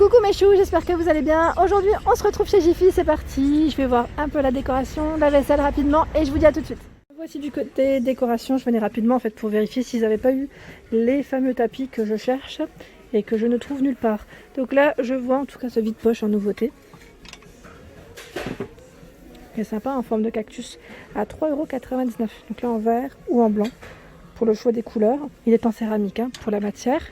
Coucou mes choux, j'espère que vous allez bien. Aujourd'hui on se retrouve chez Jiffy, c'est parti. Je vais voir un peu la décoration, la vaisselle rapidement et je vous dis à tout de suite. Voici du côté décoration, je venais rapidement en fait pour vérifier s'ils n'avaient pas eu les fameux tapis que je cherche et que je ne trouve nulle part. Donc là je vois en tout cas ce vide-poche en nouveauté. Il est sympa en forme de cactus à 3,99 €. Donc là en vert ou en blanc pour le choix des couleurs. Il est en céramique hein, pour la matière.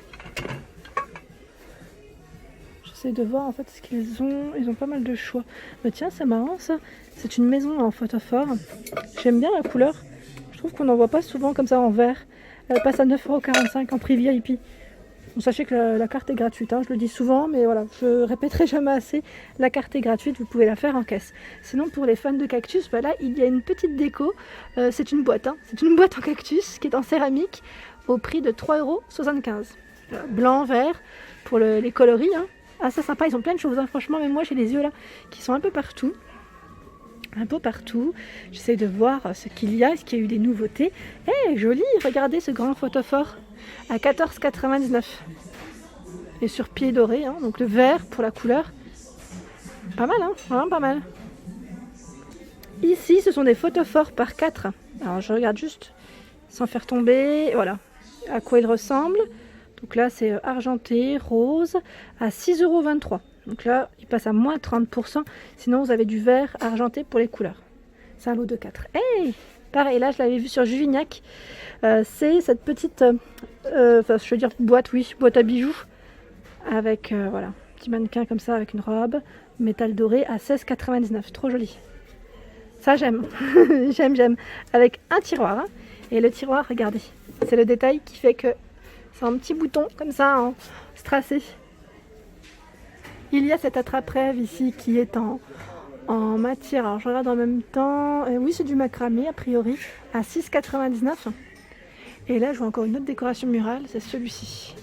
J'essaie de voir en fait ce qu'ils ont. Ils ont pas mal de choix. Mais tiens, c'est marrant ça. C'est une maison en photophore. J'aime bien la couleur. Je trouve qu'on n'en voit pas souvent comme ça en vert. Elle passe à 9,45 € en prix VIP. Bon, sachez que la carte est gratuite. Hein, je le dis souvent, mais voilà, je répéterai jamais assez. La carte est gratuite, vous pouvez la faire en caisse. Sinon, pour les fans de cactus, bah là, il y a une petite déco. C'est une boîte. Hein. C'est une boîte en cactus qui est en céramique au prix de 3,75 €. Blanc, vert pour les coloris. Hein. Ah, c'est sympa, ils ont plein de choses, hein. Franchement, même moi j'ai les yeux là qui sont un peu partout. Un peu partout. J'essaie de voir ce qu'il y a, est-ce qu'il y a eu des nouveautés. Eh, joli, regardez ce grand photophore à 14,99 €. Et sur pied doré, hein, donc le vert pour la couleur. Pas mal, hein, vraiment pas mal. Ici, ce sont des photophores par 4. Alors je regarde juste sans faire tomber, voilà, à quoi ils ressemblent. Donc là, c'est argenté, rose, à 6,23 €. Donc là, il passe à moins 30%. Sinon, vous avez du vert argenté pour les couleurs. C'est un lot de 4. Hey, pareil, là, je l'avais vu sur Juvignac. C'est cette petite, je veux dire boîte, oui, boîte à bijoux. Avec, voilà, petit mannequin comme ça, avec une robe, métal doré, à 16,99 €. Trop joli. Ça, j'aime. J'aime. Avec un tiroir. Hein. Et le tiroir, regardez. C'est le détail qui fait que c'est un petit bouton comme ça en strassé. Il y a cet attrape-rêve ici qui est en matière. Alors je regarde en même temps. Oui, c'est du macramé a priori à 6,99 €. Et là, je vois encore une autre décoration murale. C'est celui-ci.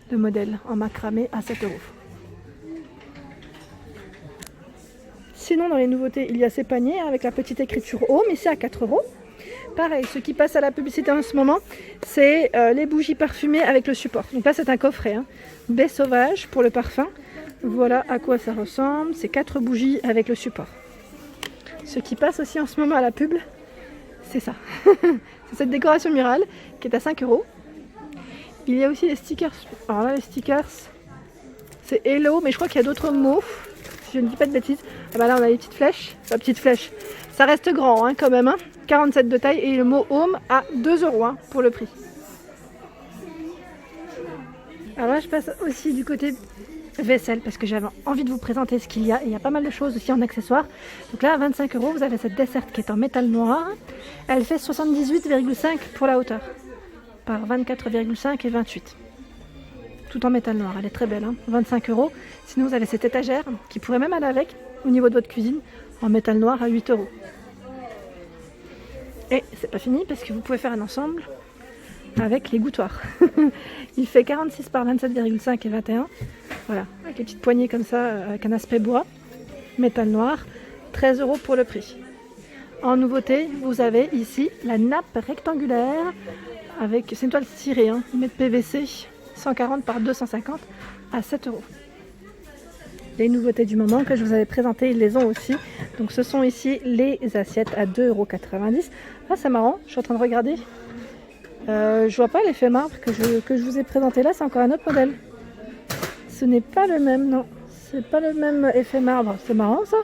Le modèle en macramé à 7 €. Sinon, dans les nouveautés, il y a ces paniers avec la petite écriture haut, mais c'est à 4 €. Pareil, ce qui passe à la publicité en ce moment, c'est les bougies parfumées avec le support. Donc là, c'est un coffret. Hein. Baie sauvage pour le parfum. Voilà à quoi ça ressemble. C'est 4 bougies avec le support. Ce qui passe aussi en ce moment à la pub, c'est ça. C'est cette décoration murale qui est à 5 €. Il y a aussi les stickers. Alors là, les stickers, c'est Hello, mais je crois qu'il y a d'autres mots. Si je ne dis pas de bêtises. Ah bah là, on a les petites flèches. La petite flèche. Ça reste grand hein, quand même. Hein. 47 de taille et le mot Home à 2 € hein, pour le prix. Alors là, je passe aussi du côté vaisselle parce que j'avais envie de vous présenter ce qu'il y a. Et il y a pas mal de choses aussi en accessoires. Donc là, à 25 €, vous avez cette desserte qui est en métal noir. Elle fait 78,5 pour la hauteur. Par 24,5 et 28. Tout en métal noir. Elle est très belle. Hein, 25 €. Sinon, vous avez cette étagère qui pourrait même aller avec au niveau de votre cuisine en métal noir à 8 €. Et c'est pas fini parce que vous pouvez faire un ensemble avec les gouttoirs. Il fait 46 par 27,5 et 21. Voilà, avec les petites poignées comme ça, avec un aspect bois, métal noir, 13 € pour le prix. En nouveauté, vous avez ici la nappe rectangulaire avec, c'est une toile cirée, hein, 1 mètre PVC, 140 par 250 à 7 €. Les nouveautés du moment que je vous avais présentées, ils les ont aussi. Donc ce sont ici les assiettes à 2,90 €. Ah, c'est marrant, je suis en train de regarder. Je vois pas l'effet marbre que je vous ai présenté là, c'est encore un autre modèle. Ce n'est pas le même, non. C'est pas le même effet marbre. C'est marrant ça.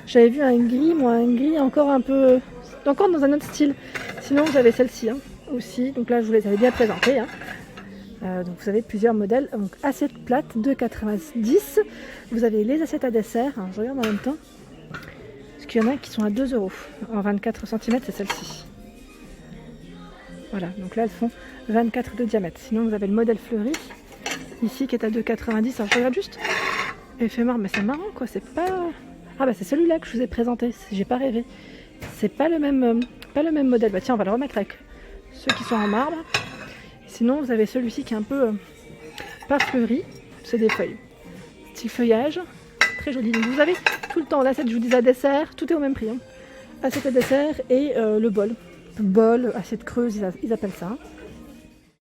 J'avais vu un gris, moi, un gris encore un peu... Encore dans un autre style. Sinon, vous avez celle-ci hein, aussi. Donc là, je vous les avais bien présentées. Hein. Donc vous avez plusieurs modèles. Donc assiette plate 2,90 €. Vous avez les assiettes à dessert. Alors, je regarde en même temps. Parce qu'il y en a qui sont à 2 €. En 24 cm, c'est celle-ci. Voilà, donc là elles font 24 de diamètre. Sinon vous avez le modèle fleuri, ici qui est à 2,90 €. Alors je regarde juste. Effet marbre, mais c'est marrant quoi, c'est pas... Ah bah c'est celui-là que je vous ai présenté, j'ai pas rêvé. C'est pas le même modèle. Bah tiens, on va le remettre avec ceux qui sont en marbre. Sinon vous avez celui-ci qui est un peu pas fleuri, c'est des feuilles. Style feuillage, très joli. Donc vous avez tout le temps, l'assiette je vous dis à dessert, tout est au même prix. Hein. Assiette à dessert et le bol. Bol, assiette creuse, ils appellent ça.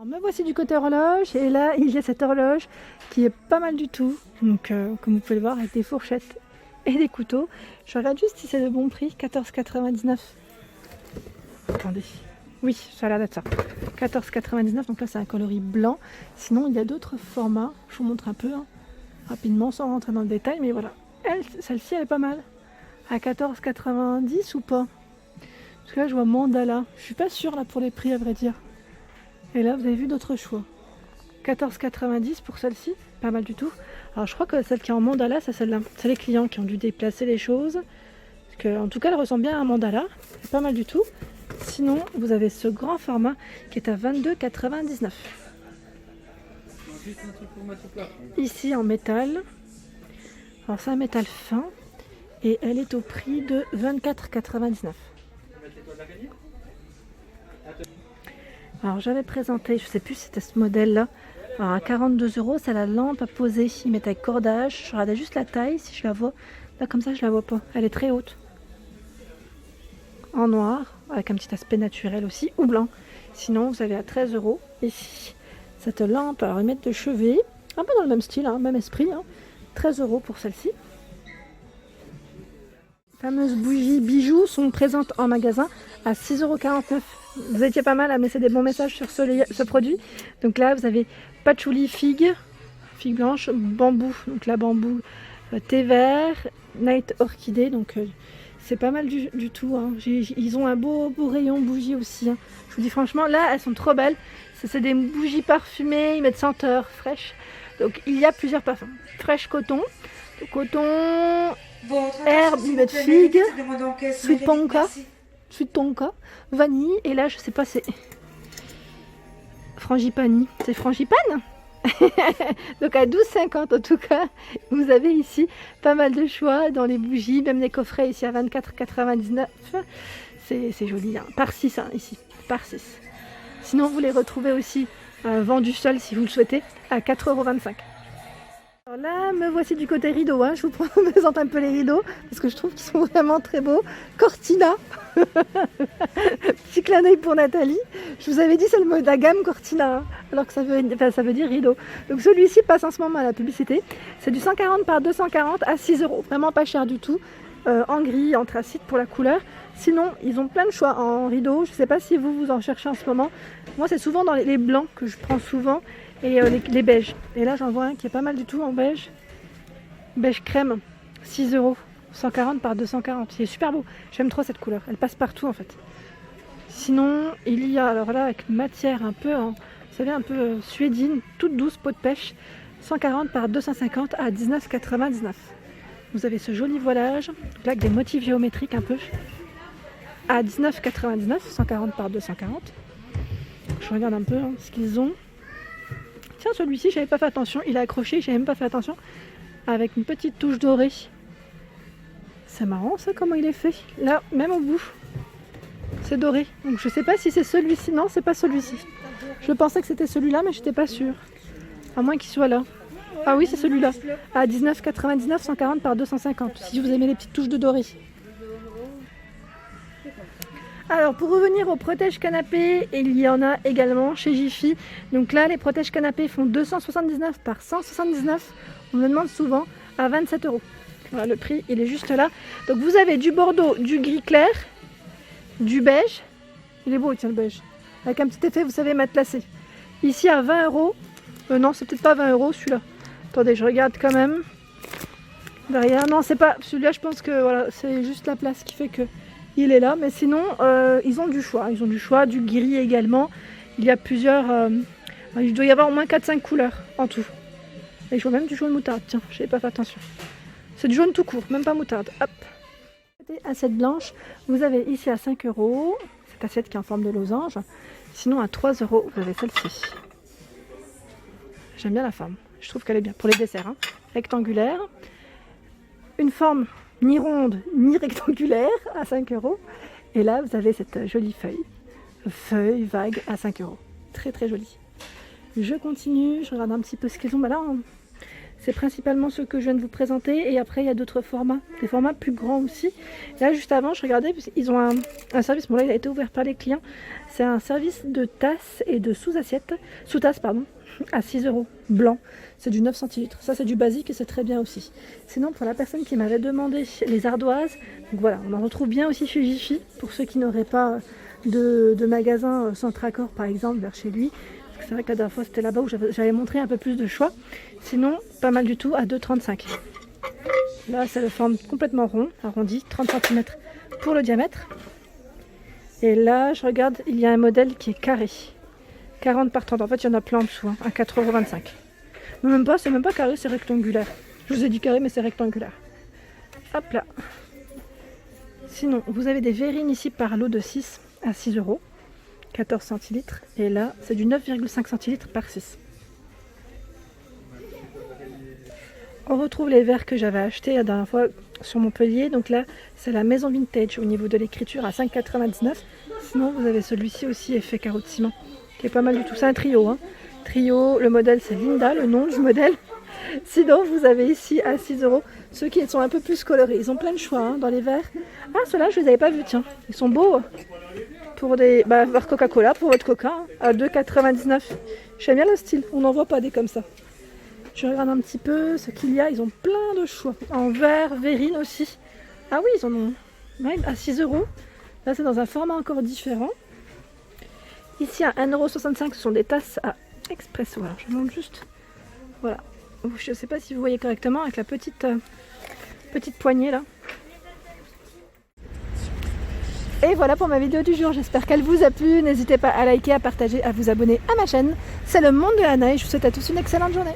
Alors, me voici du côté horloge et là il y a cette horloge qui est pas mal du tout. Donc comme vous pouvez le voir avec des fourchettes et des couteaux. Je regarde juste si c'est de bon prix, 14,99. Attendez. Oui, ça a l'air d'être ça. 14,99, donc là c'est un coloris blanc. Sinon il y a d'autres formats. Je vous montre un peu rapidement sans rentrer dans le détail. Mais voilà, celle-ci elle est pas mal. À 14,90 ou pas? Parce que là je vois mandala. Je suis pas sûre là pour les prix à vrai dire. Et là vous avez vu d'autres choix. 14,90 pour celle-ci, pas mal du tout. Alors je crois que celle qui est en mandala, c'est celle-là. C'est les clients qui ont dû déplacer les choses. Parce que, en tout cas elle ressemble bien à un mandala. C'est pas mal du tout. Sinon, vous avez ce grand format qui est à 22,99. Ici en métal. Alors c'est un métal fin et elle est au prix de 24,99. Alors j'avais présenté, je sais plus si c'était ce modèle là. Alors à 42 €, c'est la lampe à poser. Ils mettent avec cordage. Je regardais juste la taille si je la vois. Là comme ça je la vois pas. Elle est très haute. En noir, avec un petit aspect naturel aussi, ou blanc. Sinon, vous avez à 13 € ici cette lampe. Alors, ils mettent de chevet, un peu dans le même style, même esprit. 13 € pour celle-ci. Les fameuses bougies bijoux sont présentes en magasin à 6,49 €. Vous étiez pas mal à me laisser des bons messages sur ce produit. Donc là, vous avez patchouli figue blanche, bambou. Donc là, bambou, thé vert, night orchidée. Donc c'est pas mal du tout. Ils ont un beau rayon bougies aussi. Je vous dis franchement, là, elles sont trop belles. C'est des bougies parfumées. Ils mettent senteurs fraîches. Donc il y a plusieurs parfums. Fraîche coton, herbe, ils mettent figue, sweet tonka, vanille. Et là, je sais pas, c'est frangipani. C'est frangipane. Donc à 12,50 en tout cas, vous avez ici pas mal de choix dans les bougies, même les coffrets ici à 24,99. C'est joli, par 6 ici, par 6. Sinon vous les retrouvez aussi vendus seuls si vous le souhaitez à 4,25 €. Alors là, me voici du côté rideau. Je vous présente un peu les rideaux parce que je trouve qu'ils sont vraiment très beaux. Cortina. Petit clin d'œil pour Nathalie. Je vous avais dit c'est le mot de la gamme Cortina, alors que ça veut dire rideau. Donc celui-ci passe en ce moment à la publicité. C'est du 140 par 240 à 6 €. Vraiment pas cher du tout. En gris, anthracite pour la couleur. Sinon, ils ont plein de choix en rideau. Je ne sais pas si vous en cherchez en ce moment. Moi, c'est souvent dans les blancs que je prends souvent. Et les beiges. Et là j'en vois un qui est pas mal du tout en beige. Beige crème, 6 €. 140 par 240. Il est super beau. J'aime trop cette couleur. Elle passe partout en fait. Sinon, il y a alors là avec matière un peu, vous savez, un peu suédine, toute douce, peau de pêche. 140 par 250 à 19,99. Vous avez ce joli voilage, là avec des motifs géométriques un peu. À 19,99. 140 par 240. Je regarde un peu ce qu'ils ont. Tiens, celui-ci, j'avais pas fait attention. Il est accroché, j'avais même pas fait attention. Avec une petite touche dorée. C'est marrant ça, comment il est fait. Là, même au bout, c'est doré. Donc je sais pas si c'est celui-ci. Non, c'est pas celui-ci. Je pensais que c'était celui-là, mais j'étais pas sûre. À moins qu'il soit là. Ah oui, c'est celui-là. À 19,99, 140 par 250. Si vous aimez les petites touches de doré. Alors pour revenir aux protèges canapés, il y en a également chez Jiffy. Donc là les protèges canapés font 279 par 179. On me demande souvent à 27 €. Voilà, le prix il est juste là. Donc vous avez du bordeaux, du gris clair, du beige. Il est beau tiens le beige. Avec un petit effet vous savez matelassé. Ici à 20 €. Non c'est peut-être pas 20 € celui-là. Attendez je regarde quand même. Derrière, non c'est pas celui-là, je pense que voilà, c'est juste la place qui fait que il est là, mais sinon ils ont du choix. Ils ont du choix, du gris également. Il y a plusieurs. Il doit y avoir au moins 4-5 couleurs en tout. Et je vois même du jaune moutarde. Tiens, je n'avais pas fait attention. C'est du jaune tout court, même pas moutarde. Hop. Assiette blanche, vous avez ici à 5 €. Cette assiette qui est en forme de losange. Sinon à 3 €, vous avez celle-ci. J'aime bien la forme. Je trouve qu'elle est bien pour les desserts. Rectangulaire. Une forme ni ronde ni rectangulaire à 5 €. Et là vous avez cette jolie feuille vague à 5 €. Très très jolie. Je continue, je regarde un petit peu ce qu'ils ont. Là C'est principalement ceux que je viens de vous présenter. Et après, il y a d'autres formats, des formats plus grands aussi. Là, juste avant, je regardais, ils ont un service. Bon, là, il a été ouvert par les clients. C'est un service de tasses et de sous-assiettes. Sous-tasses, pardon. À 6 € blanc, c'est du 9 centilitres. Ça, c'est du basique et c'est très bien aussi. Sinon, pour la personne qui m'avait demandé les ardoises, donc voilà, on en retrouve bien aussi chez Jiffy pour ceux qui n'auraient pas de magasin Centracor par exemple vers chez lui. C'est vrai que la dernière fois c'était là-bas où j'avais montré un peu plus de choix. Sinon, pas mal du tout à 2,35 €. Là, c'est la forme complètement rond, arrondi, 30 cm pour le diamètre. Et là, je regarde, il y a un modèle qui est carré. 40 par 30, en fait il y en a plein en dessous, hein, à 4,25 €. Mais même pas, c'est même pas carré, c'est rectangulaire. Je vous ai dit carré, mais c'est rectangulaire. Hop là. Sinon, vous avez des verrines ici par lot de 6 à 6 €, 14 centilitres. Et là, c'est du 9,5 centilitres par 6. On retrouve les verres que j'avais achetés la dernière fois sur Montpellier. Donc là, c'est la maison vintage au niveau de l'écriture à 5,99 €. Sinon, vous avez celui-ci aussi, effet carreau de ciment, qui est pas mal du tout. C'est un trio, hein. Trio, le modèle c'est Linda, le nom du modèle. Sinon, vous avez ici à 6 € ceux qui sont un peu plus colorés. Ils ont plein de choix hein, dans les verres. Ah, ceux-là, je les avais pas vus, tiens. Ils sont beaux. Pour des verres Coca-Cola, pour votre Coca, hein, à 2,99 €. J'aime bien le style, on n'en voit pas des comme ça. Je regarde un petit peu ce qu'il y a. Ils ont plein de choix. En verre, verrine aussi. Ah oui, ils en ont même à 6 €. Là, c'est dans un format encore différent. Ici, à 1,65 €, ce sont des tasses à expresso. Alors, je montre juste. Voilà. Je ne sais pas si vous voyez correctement avec la petite poignée là. Et voilà pour ma vidéo du jour. J'espère qu'elle vous a plu. N'hésitez pas à liker, à partager, à vous abonner à ma chaîne. C'est le monde de la neige. Je vous souhaite à tous une excellente journée.